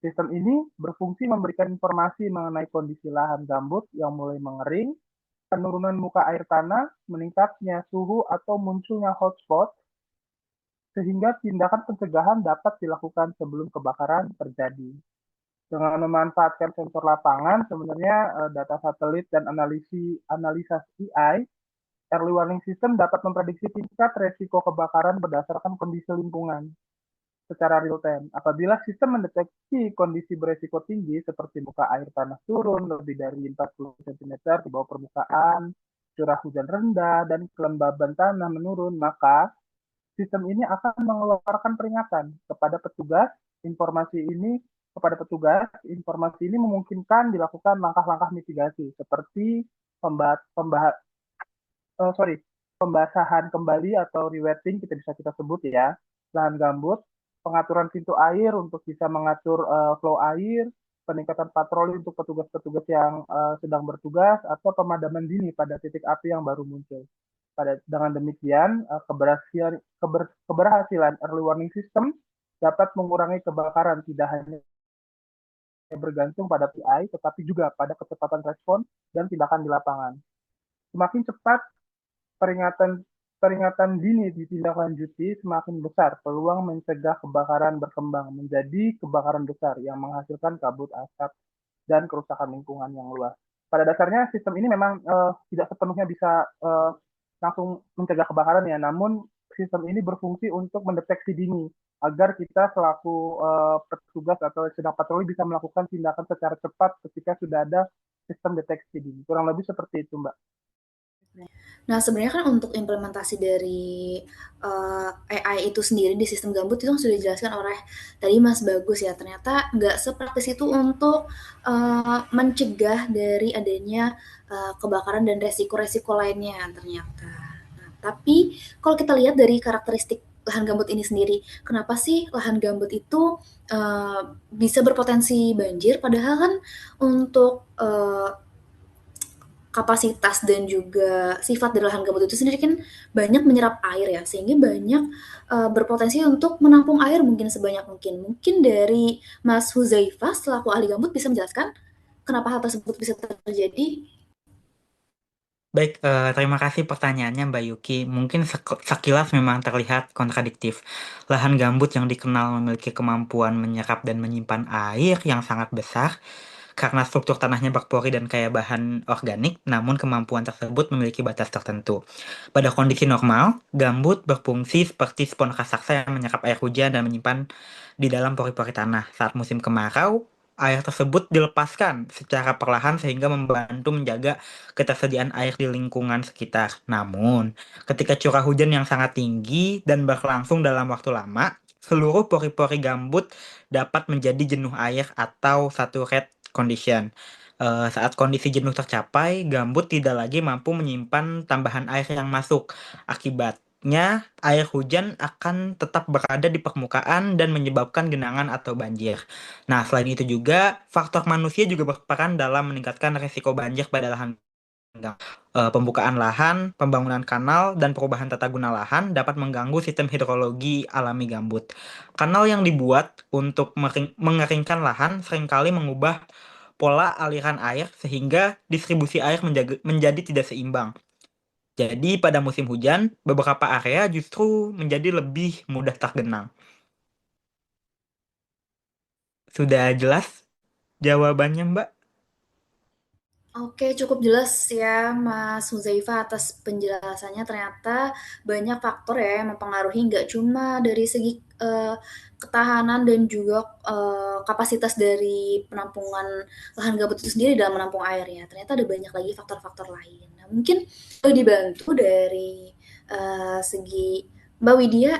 Sistem ini berfungsi memberikan informasi mengenai kondisi lahan gambut yang mulai mengering, penurunan muka air tanah, meningkatnya suhu atau munculnya hotspot, sehingga tindakan pencegahan dapat dilakukan sebelum kebakaran terjadi. Dengan memanfaatkan sensor lapangan, sebenarnya data satelit dan analisa AI, early warning system dapat memprediksi tingkat resiko kebakaran berdasarkan kondisi lingkungan secara real time. Apabila sistem mendeteksi kondisi beresiko tinggi seperti muka air tanah turun lebih dari 40 cm di bawah permukaan, curah hujan rendah, dan kelembaban tanah menurun, maka sistem ini akan mengeluarkan peringatan kepada petugas. Informasi ini memungkinkan dilakukan langkah-langkah mitigasi seperti pembasahan kembali atau rewetting kita sebut ya, lahan gambut, pengaturan pintu air untuk bisa mengatur flow air, peningkatan patroli untuk petugas-petugas yang sedang bertugas, atau pemadaman dini pada titik api yang baru muncul. Dengan demikian, keberhasilan early warning system dapat mengurangi kebakaran tidak hanya bergantung pada PI, tetapi juga pada kecepatan respon dan tindakan di lapangan. Semakin cepat peringatan dini ditindaklanjuti, semakin besar peluang mencegah kebakaran berkembang menjadi kebakaran besar yang menghasilkan kabut asap dan kerusakan lingkungan yang luas. Pada dasarnya sistem ini memang tidak sepenuhnya bisa langsung mencegah kebakaran ya, namun sistem ini berfungsi untuk mendeteksi dini agar kita selaku petugas atau sedang patroli bisa melakukan tindakan secara cepat ketika sudah ada sistem deteksi dini. Kurang lebih seperti itu, Mbak. Nah, sebenarnya kan untuk implementasi dari AI itu sendiri di sistem gambut itu sudah dijelaskan oleh tadi Mas Bagus ya. Ternyata nggak sepraktis itu untuk mencegah dari adanya kebakaran dan resiko-resiko lainnya ternyata. Nah, tapi kalau kita lihat dari karakteristik lahan gambut ini sendiri, kenapa sih lahan gambut itu bisa berpotensi banjir? Padahal kan untuk kapasitas dan juga sifat dari lahan gambut itu sendiri kan banyak menyerap air ya, sehingga banyak berpotensi untuk menampung air mungkin sebanyak mungkin. Mungkin dari Mas Huzaifah selaku ahli gambut bisa menjelaskan kenapa hal tersebut bisa terjadi? Baik, terima kasih pertanyaannya Mbak Yuki. Mungkin sekilas memang terlihat kontradiktif. Lahan gambut yang dikenal memiliki kemampuan menyerap dan menyimpan air yang sangat besar karena struktur tanahnya berpori dan kaya bahan organik, namun kemampuan tersebut memiliki batas tertentu. Pada kondisi normal, gambut berfungsi seperti spons raksasa yang menyerap air hujan dan menyimpan di dalam pori-pori tanah. Saat musim kemarau, air tersebut dilepaskan secara perlahan sehingga membantu menjaga ketersediaan air di lingkungan sekitar. Namun, ketika curah hujan yang sangat tinggi dan berlangsung dalam waktu lama, seluruh pori-pori gambut dapat menjadi jenuh air atau saturate condition. Saat kondisi jenuh tercapai, gambut tidak lagi mampu menyimpan tambahan air yang masuk. Akibatnya, air hujan akan tetap berada di permukaan dan menyebabkan genangan atau banjir. Nah, selain itu juga, faktor manusia juga berperan dalam meningkatkan risiko banjir pada lahan gambut. Pembukaan lahan, pembangunan kanal, dan perubahan tata guna lahan dapat mengganggu sistem hidrologi alami gambut. Kanal yang dibuat untuk mengeringkan lahan seringkali mengubah pola aliran air sehingga distribusi air menjadi tidak seimbang. Jadi pada musim hujan, beberapa area justru menjadi lebih mudah tergenang. Sudah jelas jawabannya, Mbak? Oke, cukup jelas ya Mas Huzaifa atas penjelasannya. Ternyata banyak faktor ya yang mempengaruhi nggak cuma dari segi ketahanan dan juga kapasitas dari penampungan lahan gambut itu sendiri dalam menampung air ya. Ternyata ada banyak lagi faktor-faktor lain. Nah, mungkin boleh dibantu dari segi Mbak Widya.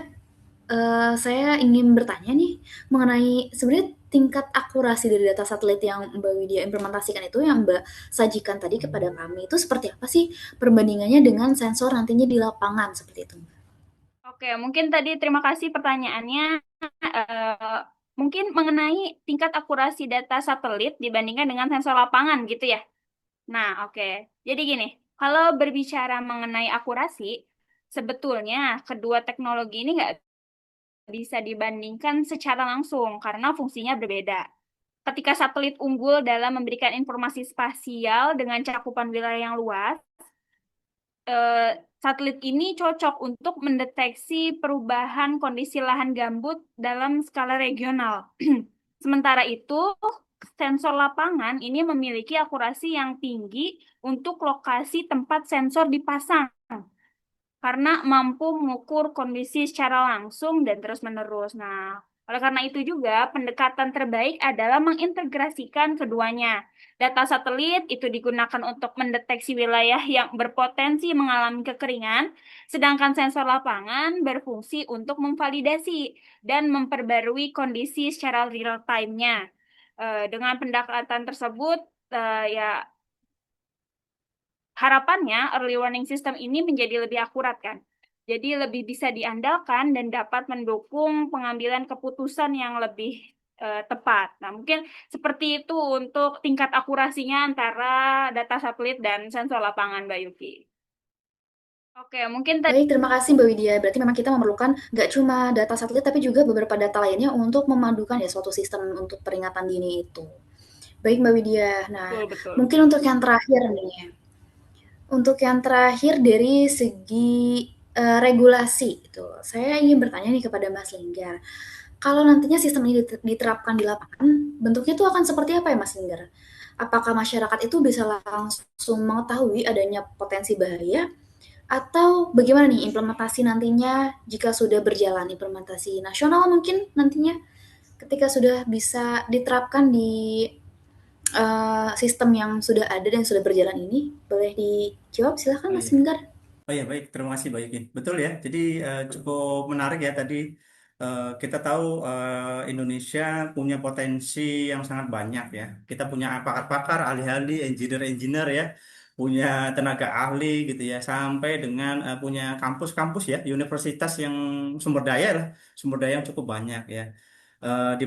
Saya ingin bertanya nih mengenai sebenarnya tingkat akurasi dari data satelit yang Mbak Widya implementasikan itu yang Mbak sajikan tadi kepada kami itu seperti apa sih perbandingannya dengan sensor nantinya di lapangan seperti itu, Mbak? Oke, mungkin tadi terima kasih pertanyaannya. Mungkin mengenai tingkat akurasi data satelit dibandingkan dengan sensor lapangan gitu ya. Nah, oke. Jadi gini, kalau berbicara mengenai akurasi, sebetulnya kedua teknologi ini nggak bisa dibandingkan secara langsung karena fungsinya berbeda. Ketika satelit unggul dalam memberikan informasi spasial dengan cakupan wilayah yang luas, eh, satelit ini cocok untuk mendeteksi perubahan kondisi lahan gambut dalam skala regional. Sementara itu, sensor lapangan ini memiliki akurasi yang tinggi untuk lokasi tempat sensor dipasang karena mampu mengukur kondisi secara langsung dan terus-menerus. Nah, oleh karena itu juga pendekatan terbaik adalah mengintegrasikan keduanya. Data satelit itu digunakan untuk mendeteksi wilayah yang berpotensi mengalami kekeringan, sedangkan sensor lapangan berfungsi untuk memvalidasi dan memperbarui kondisi secara real time-nya. Dengan pendekatan tersebut, ya harapannya early warning system ini menjadi lebih akurat kan. Jadi lebih bisa diandalkan dan dapat mendukung pengambilan keputusan yang lebih tepat. Nah, mungkin seperti itu untuk tingkat akurasinya antara data satelit dan sensor lapangan, Mbak Yuki. Oke, mungkin tadi Baik, terima kasih Mbak Widya. Berarti memang kita memerlukan nggak cuma data satelit tapi juga beberapa data lainnya untuk memadukan ya suatu sistem untuk peringatan dini itu. Baik Mbak Widya. Nah, betul. mungkin untuk yang terakhir nih. Untuk yang terakhir dari segi regulasi itu, saya ingin bertanya nih kepada Mas Linggar. Kalau nantinya sistem ini diterapkan di lapangan, bentuknya itu akan seperti apa ya Mas Linggar? Apakah masyarakat itu bisa langsung mengetahui adanya potensi bahaya atau bagaimana nih implementasi nantinya jika sudah berjalan implementasi nasional mungkin nantinya ketika sudah bisa diterapkan di sistem yang sudah ada dan sudah berjalan ini? Boleh dijawab silahkan Oh Mas iya. Linggar. Oh ya, baik. Terima kasih, Mbak Yuki. Betul ya. Jadi cukup menarik ya tadi. Kita tahu Indonesia punya potensi yang sangat banyak ya. Kita punya pakar-pakar, ahli-ahli, engineer-engineer ya. Punya tenaga ahli gitu ya. Sampai dengan punya kampus-kampus ya. Universitas yang sumber daya lah. Sumber daya yang cukup banyak ya. Di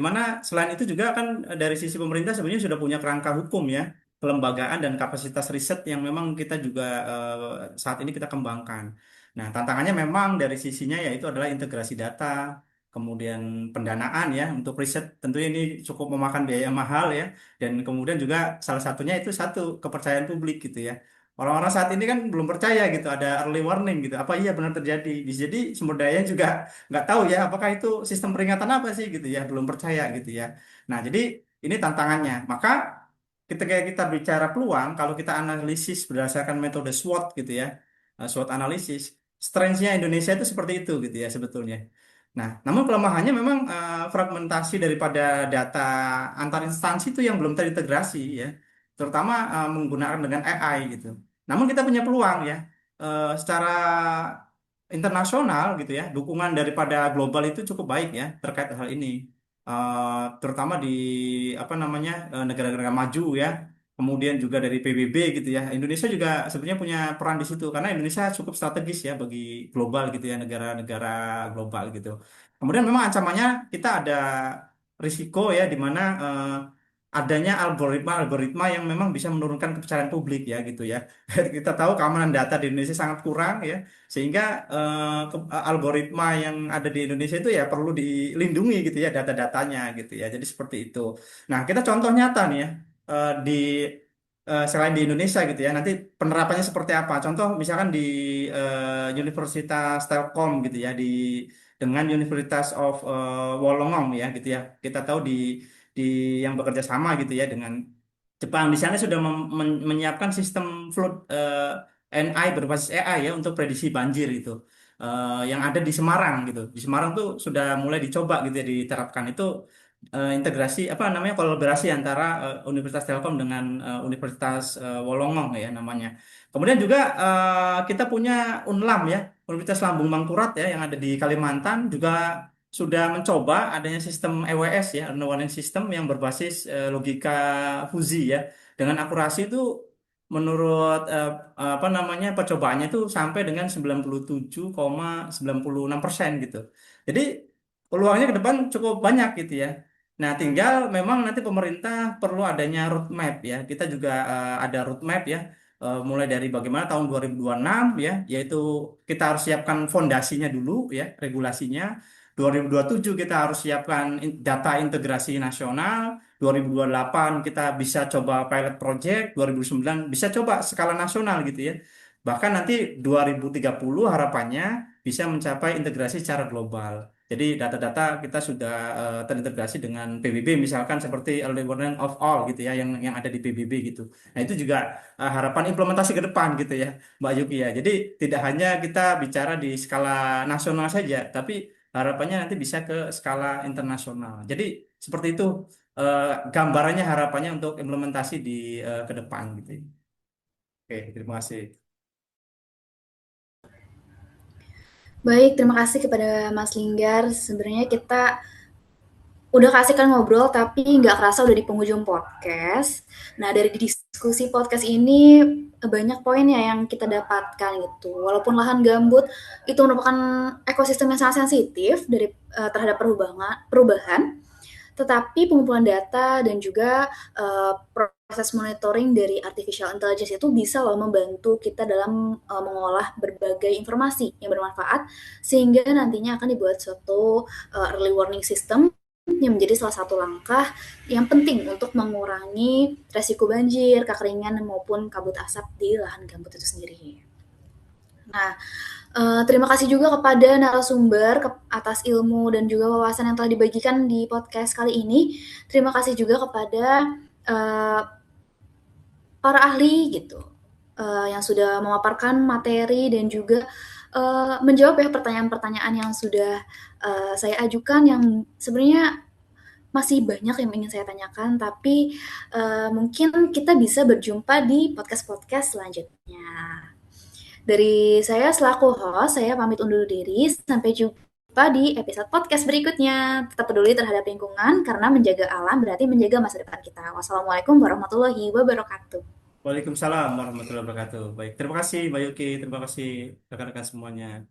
mana selain itu juga kan dari sisi pemerintah sebenarnya sudah punya kerangka hukum ya, kelembagaan dan kapasitas riset yang memang kita juga saat ini kita kembangkan. Nah, tantangannya memang dari sisinya yaitu adalah integrasi data, kemudian pendanaan ya untuk riset tentunya ini cukup memakan biaya mahal ya, dan kemudian juga salah satunya itu satu kepercayaan publik gitu ya. Orang-orang saat ini kan belum percaya gitu ada early warning gitu. Apa iya benar terjadi? Bisa jadi sumber daya juga nggak tahu ya apakah itu sistem peringatan apa sih gitu ya, belum percaya gitu ya. Nah, jadi ini tantangannya. Maka ketika kita bicara peluang, kalau kita analisis berdasarkan metode SWOT gitu ya, SWOT analisis, strength-nya Indonesia itu seperti itu gitu ya sebetulnya. Nah, namun kelemahannya memang fragmentasi daripada data antar instansi itu yang belum terintegrasi ya, terutama menggunakan dengan AI gitu. Namun kita punya peluang ya, secara internasional gitu ya, dukungan daripada global itu cukup baik ya terkait hal ini. Terutama di apa namanya negara-negara maju ya, kemudian juga dari PBB gitu ya. Indonesia juga sebenarnya punya peran di situ karena Indonesia cukup strategis ya bagi global gitu ya, negara-negara global gitu. Kemudian memang ancamannya kita ada risiko ya di mana adanya algoritma-algoritma yang memang bisa menurunkan kepercayaan publik ya gitu ya. Kita tahu keamanan data di Indonesia sangat kurang ya, sehingga algoritma yang ada di Indonesia itu ya perlu dilindungi gitu ya data-datanya gitu ya. Jadi seperti itu. Nah, kita contoh nyata nih ya, di selain di Indonesia gitu ya. Nanti penerapannya seperti apa? Contoh misalkan di Universitas Telkom gitu ya, dengan Universitas of Wollongong ya gitu ya. Kita tahu di yang bekerja sama gitu ya dengan Jepang, di sana sudah menyiapkan sistem flood NI berbasis AI ya untuk prediksi banjir itu. Yang ada di Semarang gitu. Di Semarang tuh sudah mulai dicoba gitu ya diterapkan itu, integrasi apa namanya kolaborasi antara Universitas Telkom dengan Universitas Wolongong ya namanya. Kemudian juga kita punya UNLAM ya, Universitas Lambung Mangkurat ya yang ada di Kalimantan juga sudah mencoba adanya sistem EWS ya, early warning system yang berbasis logika fuzzy ya, dengan akurasi itu menurut apa namanya percobaannya itu sampai dengan 97,96% gitu. Jadi peluangnya ke depan cukup banyak gitu ya. Nah, tinggal memang nanti pemerintah perlu adanya roadmap ya. Kita juga ada roadmap ya, mulai dari bagaimana tahun 2026 ya, yaitu kita harus siapkan fondasinya dulu ya, regulasinya. 2027 kita harus siapkan data integrasi nasional. 2028 kita bisa coba pilot project, 2009 bisa coba skala nasional gitu ya. Bahkan nanti 2030 harapannya bisa mencapai integrasi secara global. Jadi data-data kita sudah terintegrasi dengan PBB misalkan seperti early warning of all gitu ya yang ada di PBB gitu. Nah, itu juga harapan implementasi ke depan gitu ya, Mbak Yuki ya. Jadi tidak hanya kita bicara di skala nasional saja, tapi harapannya nanti bisa ke skala internasional. Jadi seperti itu gambarannya harapannya untuk implementasi di ke depan gitu. Oke, terima kasih. Baik, terima kasih kepada Mas Linggar. Sebenarnya kita udah kasih kan ngobrol, tapi nggak kerasa udah di penghujung podcast. Nah, dari diskusi podcast ini banyak poin ya yang kita dapatkan gitu. Walaupun lahan gambut itu merupakan ekosistem yang sangat sensitif terhadap perubahan, tetapi pengumpulan data dan juga proses monitoring dari artificial intelligence itu bisa loh membantu kita dalam mengolah berbagai informasi yang bermanfaat sehingga nantinya akan dibuat suatu early warning system yang menjadi salah satu langkah yang penting untuk mengurangi resiko banjir, kekeringan maupun kabut asap di lahan gambut itu sendiri. Nah, terima kasih juga kepada narasumber atas ilmu dan juga wawasan yang telah dibagikan di podcast kali ini. Terima kasih juga kepada para ahli gitu yang sudah memaparkan materi dan juga menjawab ya pertanyaan-pertanyaan yang sudah saya ajukan yang sebenarnya masih banyak yang ingin saya tanyakan, tapi mungkin kita bisa berjumpa di podcast-podcast selanjutnya. Dari saya selaku host, saya pamit undur diri. Sampai jumpa di episode podcast berikutnya. Tetap peduli terhadap lingkungan, karena menjaga alam berarti menjaga masa depan kita. Wassalamualaikum warahmatullahi wabarakatuh. Waalaikumsalam warahmatullahi wabarakatuh. Baik, terima kasih Mbak Yuki, terima kasih rekan-rekan semuanya.